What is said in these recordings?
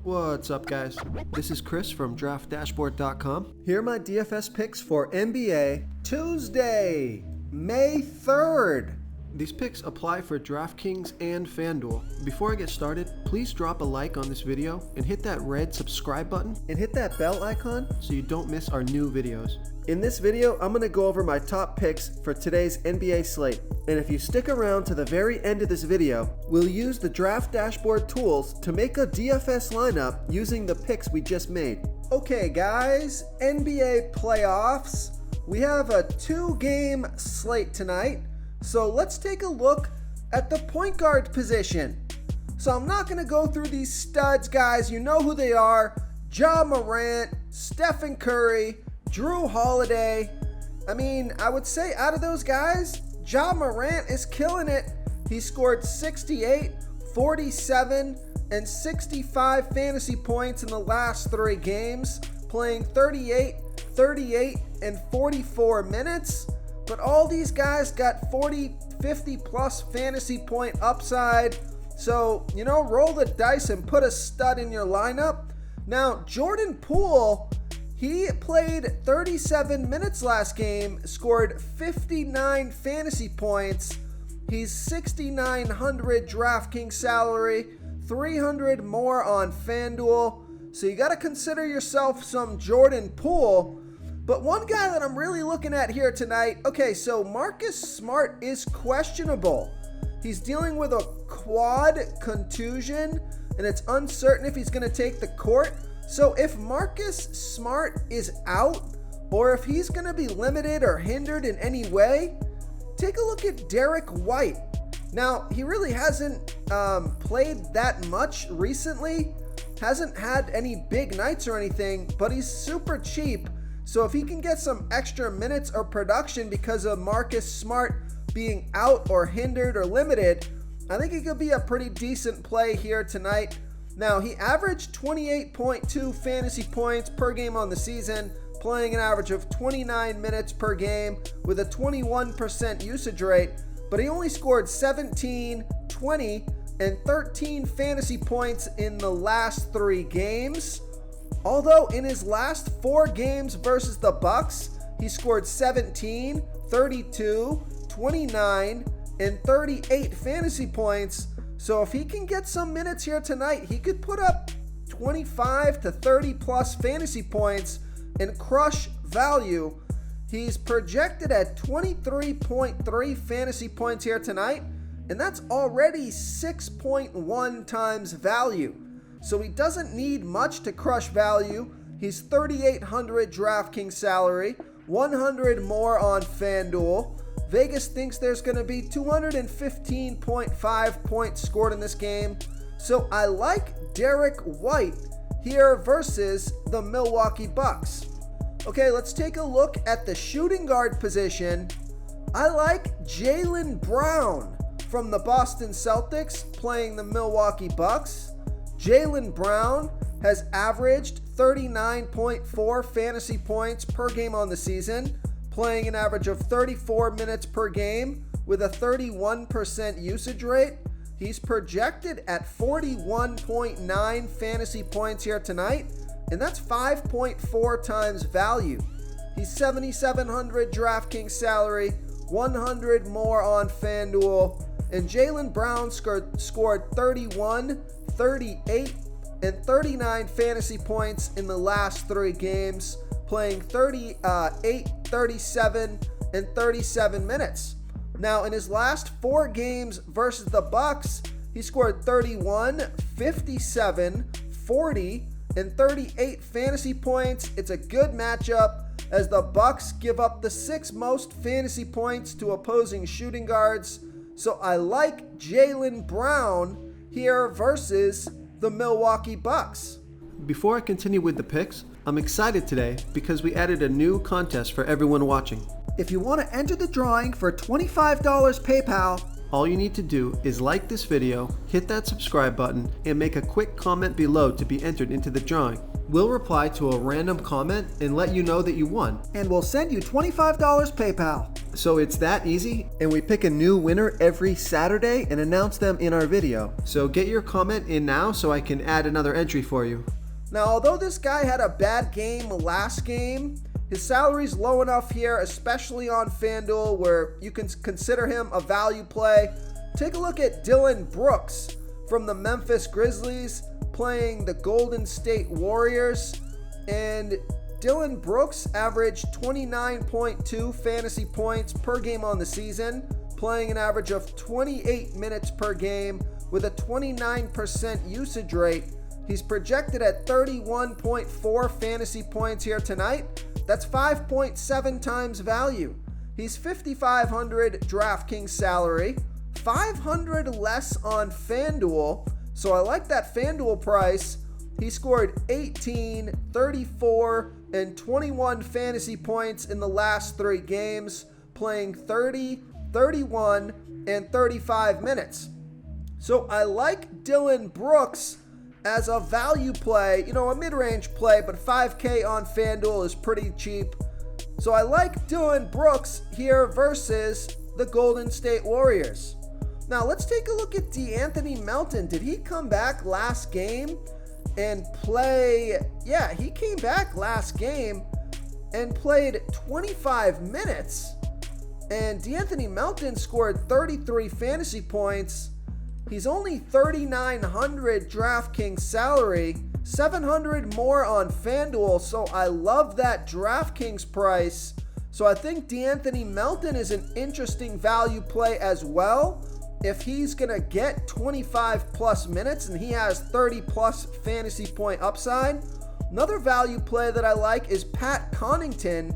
What's up, guys? This is Chris from DraftDashboard.com. Here are my DFS picks for NBA Tuesday, May 3rd. These picks apply for DraftKings and FanDuel. Before I get started, please drop a like on this video and hit that red subscribe button and hit that bell icon so you don't miss our new videos. In this video, I'm going to go over my top picks for today's NBA slate. And if you stick around to the very end of this video, we'll use the Draft Dashboard tools to make a DFS lineup using the picks we just made. Okay guys, NBA playoffs. We have a 2-game slate tonight. So let's take a look at the point guard position. So I'm not going to go through these studs, guys. You know who they are. Ja Morant, Stephen Curry, Drew Holiday. I mean, I would say out of those guys, Ja Morant is killing it. He scored 68, 47, and 65 fantasy points in the last 3 games, playing 38, 38, and 44 minutes. But all these guys got 40, 50 plus fantasy point upside. So, roll the dice and put a stud in your lineup. Now, Jordan Poole, he played 37 minutes last game, scored 59 fantasy points. He's 6,900 DraftKings salary, 300 more on FanDuel. So you got to consider yourself some Jordan Poole. But one guy that I'm really looking at here tonight, okay, so Marcus Smart is questionable. He's dealing with a quad contusion, and it's uncertain if he's going to take the court. So if Marcus Smart is out, or if he's going to be limited or hindered in any way, take a look at Derek White. Now, he really hasn't played that much recently, hasn't had any big nights or anything, but he's super cheap. So if he can get some extra minutes or production because of Marcus Smart being out or hindered or limited, I think he could be a pretty decent play here tonight. Now, he averaged 28.2 fantasy points per game on the season, playing an average of 29 minutes per game with a 21% usage rate, but he only scored 17, 20, and 13 fantasy points in the last 3 games. Although in his last 4 games versus the Bucks, he scored 17, 32, 29, and 38 fantasy points. So if he can get some minutes here tonight, he could put up 25 to 30 plus fantasy points and crush value. He's projected at 23.3 fantasy points here tonight, and that's already 6.1 times value. So he doesn't need much to crush value. He's 3,800 DraftKings salary, 100 more on FanDuel. Vegas thinks there's going to be 215.5 points scored in this game. So I like Derek White here versus the Milwaukee Bucks. Okay, let's take a look at the shooting guard position. I like Jaylen Brown from the Boston Celtics playing the Milwaukee Bucks. Jaylen Brown has averaged 39.4 fantasy points per game on the season, playing an average of 34 minutes per game with a 31% usage rate. He's projected at 41.9 fantasy points here tonight, and that's 5.4 times value. He's 7,700 DraftKings salary, 100 more on FanDuel, and Jaylen Brown scored 31, 38, and 39 fantasy points in the last 3 games, playing 38, 37, and 37 minutes. Now, in his last 4 games versus the Bucks, he scored 31, 57, 40, and 38 fantasy points. It's a good matchup as the Bucks give up the 6th most fantasy points to opposing shooting guards. So I like Jaylen Brown here versus the Milwaukee Bucks. Before I continue with the picks, I'm excited today because we added a new contest for everyone watching. If you want to enter the drawing for $25 PayPal, All you need to do is like this video, hit that subscribe button, and make a quick comment below to be entered into the drawing. We'll reply to a random comment and let you know that you won. And we'll send you $25 PayPal. So it's that easy, and we pick a new winner every Saturday and announce them in our video. So get your comment in now so I can add another entry for you. Now, although this guy had a bad game last game, his salary's low enough here, especially on FanDuel, where you can consider him a value play. Take a look at Dillon Brooks from the Memphis Grizzlies playing the Golden State Warriors. And Dillon Brooks averaged 29.2 fantasy points per game on the season, playing an average of 28 minutes per game with a 29% usage rate. He's projected at 31.4 fantasy points here tonight. That's 5.7 times value. He's 5,500 DraftKings salary, 500 less on FanDuel. So I like that FanDuel price. He scored 18, 34, and 21 fantasy points in the last 3 games, playing 30, 31, and 35 minutes. So I like Dillon Brooks as a value play, a mid-range play, but 5K on FanDuel is pretty cheap. So I like Dillon Brooks here versus the Golden State Warriors. Now let's take a look at DeAnthony Melton. Did he come back last game and play? Yeah, he came back last game and played 25 minutes. And DeAnthony Melton scored 33 fantasy points. He's only 3,900 DraftKings salary, 700 more on FanDuel, so I love that DraftKings price. So I think DeAnthony Melton is an interesting value play as well. If he's going to get 25 plus minutes and he has 30 plus fantasy point upside. Another value play that I like is Pat Connaughton.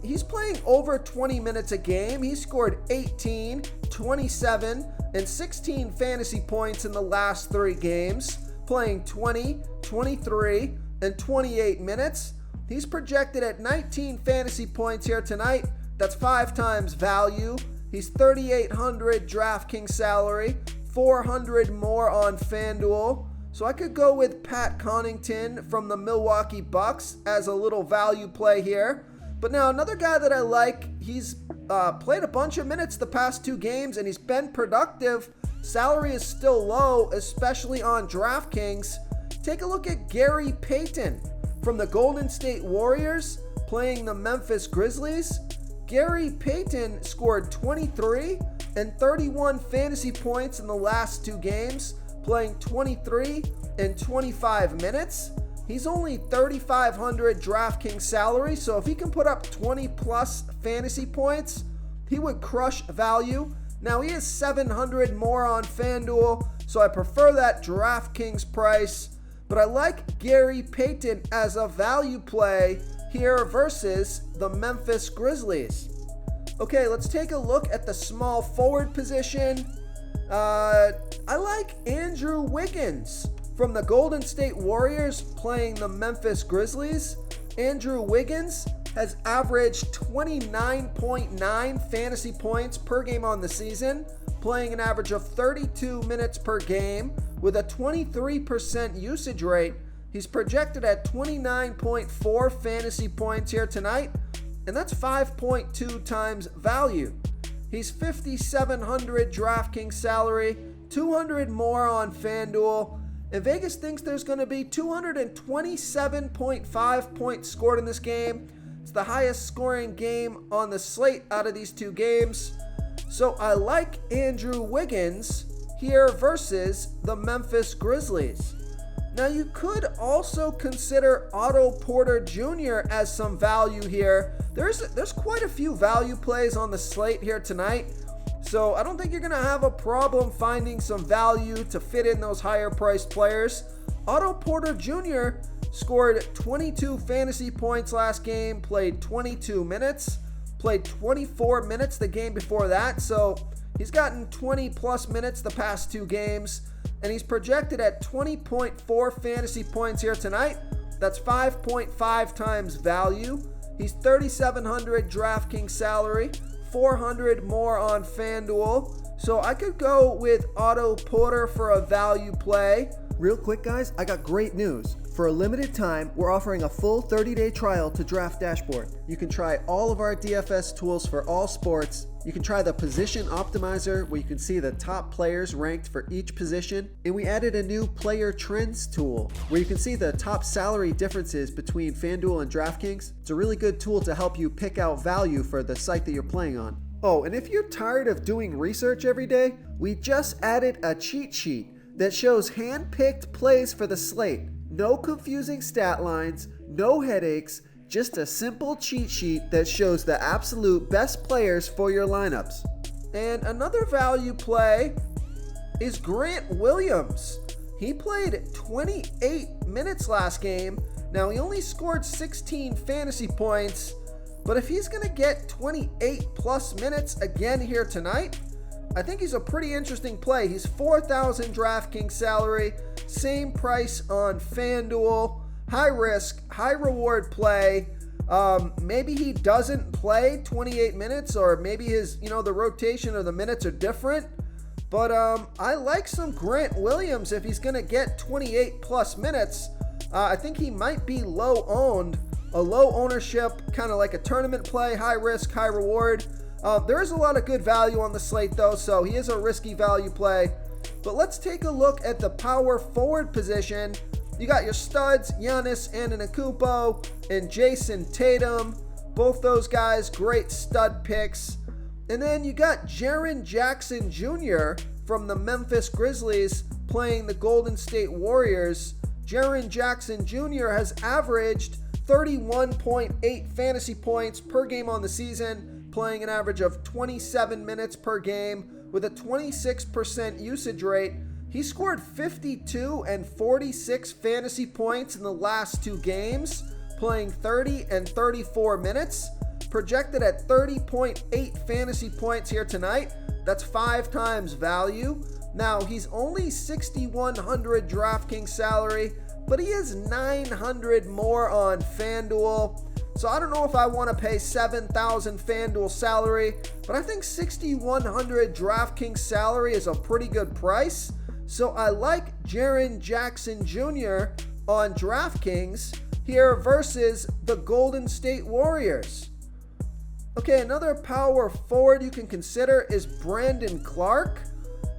He's playing over 20 minutes a game. He scored 18, 27, and 16 fantasy points in the last 3 games, playing 20, 23, and 28 minutes. He's projected at 19 fantasy points here tonight. That's 5 times value. He's 3,800 DraftKings salary, 400 more on FanDuel. So I could go with Pat Connaughton from the Milwaukee Bucks as a little value play here. But now another guy that I like, he's played a bunch of minutes the past 2 games and he's been productive. Salary is still low, especially on DraftKings. Take a look at Gary Payton from the Golden State Warriors playing the Memphis Grizzlies. Gary Payton scored 23 and 31 fantasy points in the last 2 games, playing 23 and 25 minutes. He's only 3,500 DraftKings salary, so if he can put up 20 plus fantasy points, he would crush value. Now he is 700 more on FanDuel, so I prefer that DraftKings price, but I like Gary Payton as a value play here versus the Memphis Grizzlies. Okay, let's take a look at the small forward position. I like Andrew Wiggins from the Golden State Warriors playing the Memphis Grizzlies. Andrew Wiggins has averaged 29.9 fantasy points per game on the season, playing an average of 32 minutes per game with a 23% usage rate. He's projected at 29.4 fantasy points here tonight, and that's 5.2 times value. He's 5,700 DraftKings salary, 200 more on FanDuel, and Vegas thinks there's going to be 227.5 points scored in this game. It's the highest scoring game on the slate out of these 2 games. So I like Andrew Wiggins here versus the Memphis Grizzlies. Now you could also consider Otto Porter Jr. as some value here. There's quite a few value plays on the slate here tonight. So I don't think you're going to have a problem finding some value to fit in those higher priced players. Otto Porter Jr. scored 22 fantasy points last game, played 22 minutes, played 24 minutes the game before that. So he's gotten 20 plus minutes the past 2 games, and he's projected at 20.4 fantasy points here tonight. That's 5.5 times value. He's 3,700 DraftKings salary, 400 more on FanDuel. So I could go with Otto Porter for a value play. Real quick, guys, I got great news. For a limited time, we're offering a full 30-day trial to Draft Dashboard. You can try all of our DFS tools for all sports. You can try the Position Optimizer, where you can see the top players ranked for each position. And we added a new Player Trends tool, where you can see the top salary differences between FanDuel and DraftKings. It's a really good tool to help you pick out value for the site that you're playing on. Oh, and if you're tired of doing research every day, we just added a cheat sheet that shows hand-picked plays for the slate. No confusing stat lines, no headaches, just a simple cheat sheet that shows the absolute best players for your lineups. And another value play is Grant Williams. He played 28 minutes last game. Now, he only scored 16 fantasy points, but if he's going to get 28 plus minutes again here tonight, I think he's a pretty interesting play. He's 4,000 DraftKings salary, same price on FanDuel, high risk, high reward play. Maybe he doesn't play 28 minutes, or maybe his, the rotation or the minutes are different. But I like some Grant Williams if he's going to get 28 plus minutes. I think he might be low owned, a low ownership, kind of like a tournament play, high risk, high reward. There is a lot of good value on the slate though, so he is a risky value play. But let's take a look at the power forward position. You got your studs, Giannis Antetokounmpo and Jason Tatum. Both those guys, great stud picks. And then you got Jaren Jackson Jr. from the Memphis Grizzlies playing the Golden State Warriors. Jaren Jackson Jr. has averaged 31.8 fantasy points per game on the season, playing an average of 27 minutes per game with a 26% usage rate. He scored 52 and 46 fantasy points in the last two games, playing 30 and 34 minutes, projected at 30.8 fantasy points here tonight. That's 5 times value. Now, he's only 6,100 DraftKings salary, but he is 900 more on FanDuel. So I don't know if I want to pay 7,000 FanDuel salary, but I think 6,100 DraftKings salary is a pretty good price. So I like Jaren Jackson Jr. on DraftKings here versus the Golden State Warriors. Okay, another power forward you can consider is Brandon Clark.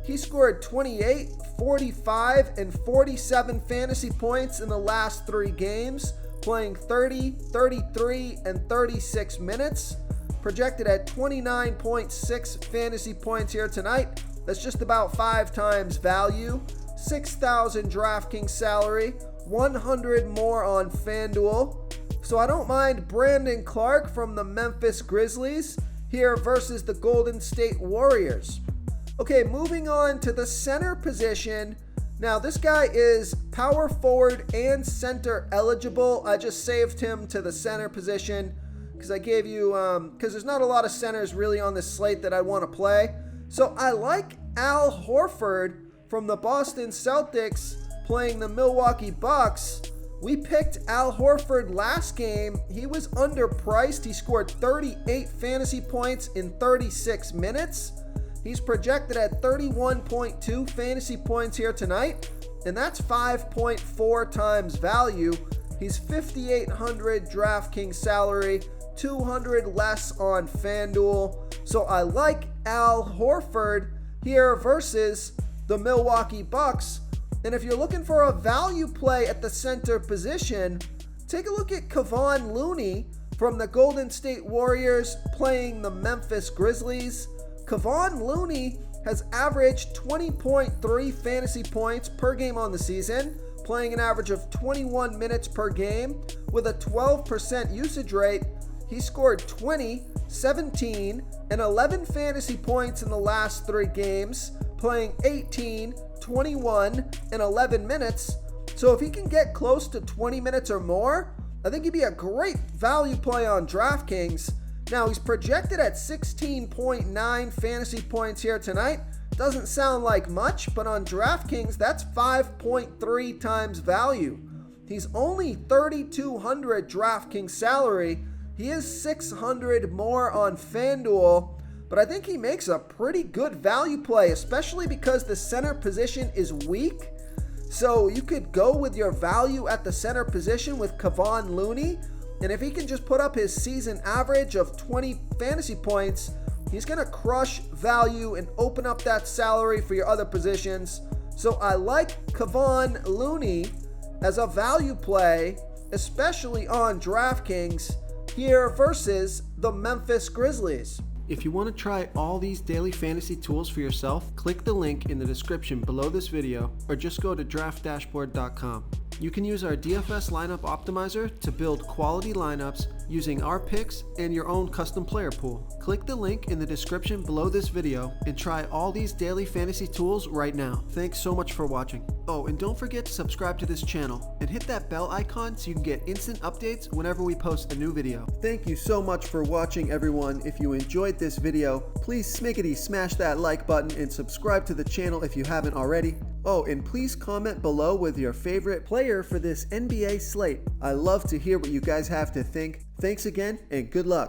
He scored 28, 45, and 47 fantasy points in the last 3 games, playing 30, 33, and 36 minutes. Projected at 29.6 fantasy points here tonight. That's just about 5 times value. 6,000 DraftKings salary, 100 more on FanDuel. So I don't mind Brandon Clark from the Memphis Grizzlies here versus the Golden State Warriors. Okay, moving on to the center position. Now, this guy is power forward and center eligible. I just saved him to the center position because I gave you, because there's not a lot of centers really on this slate that I want to play. So I like Al Horford from the Boston Celtics playing the Milwaukee Bucks. We picked Al Horford last game. He was underpriced. He scored 38 fantasy points in 36 minutes. He's projected at 31.2 fantasy points here tonight, and that's 5.4 times value. He's 5,800 DraftKings salary, 200 less on FanDuel. So I like Al Horford here versus the Milwaukee Bucks. And if you're looking for a value play at the center position, take a look at Kevon Looney from the Golden State Warriors playing the Memphis Grizzlies. Kevon Looney has averaged 20.3 fantasy points per game on the season, playing an average of 21 minutes per game with a 12% usage rate. He scored 20, 17, and 11 fantasy points in the last 3 games, playing 18, 21, and 11 minutes. So if he can get close to 20 minutes or more, I think he'd be a great value play on DraftKings. Now, he's projected at 16.9 fantasy points here tonight. Doesn't sound like much, but on DraftKings, that's 5.3 times value. He's only 3,200 DraftKings salary. He is 600 more on FanDuel. but I think he makes a pretty good value play, especially because the center position is weak. So you could go with your value at the center position with Kevon Looney, and if he can just put up his season average of 20 fantasy points, he's going to crush value and open up that salary for your other positions. So I like Kevon Looney as a value play, especially on DraftKings here versus the Memphis Grizzlies. If you want to try all these daily fantasy tools for yourself, click the link in the description below this video or just go to draftdashboard.com. You can use our DFS lineup optimizer to build quality lineups using our picks and your own custom player pool. Click the link in the description below this video and try all these daily fantasy tools right now. Thanks so much for watching. Oh, and don't forget to subscribe to this channel and hit that bell icon so you can get instant updates whenever we post a new video. Thank you so much for watching, everyone. If you enjoyed this video, please smash that like button and subscribe to the channel if you haven't already. Oh, and please comment below with your favorite player for this NBA slate. I love to hear what you guys have to think. Thanks again, and good luck.